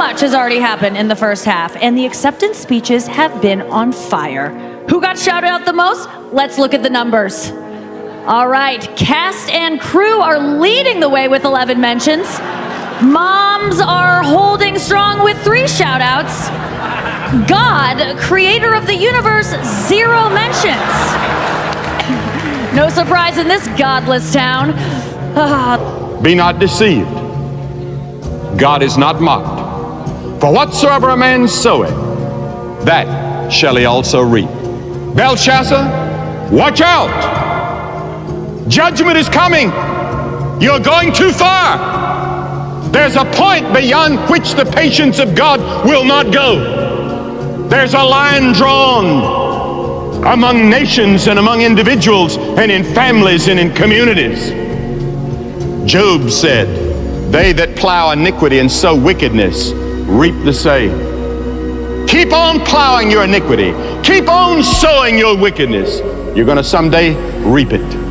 much has already happened in the first half, and the acceptance speeches have been on fire. Who got shouted out the most? Let's look at the numbers. All right, cast and crew are leading the way with 11 mentions. Moms are holding strong with 3 shout-outs. God, creator of the universe, 0 mentions. No surprise in this godless town. Be not deceived. God is not mocked. For whatsoever a man soweth, that shall he also reap. Belshazzar, watch out! Judgment is coming. You're going too far. There's a point beyond which the patience of God will not go. There's a line drawn among nations and among individuals and in families and in communities. Job said, they that plow iniquity and sow wickedness reap the same. Keep on plowing your iniquity. Keep on sowing your wickedness. You're going to someday reap it.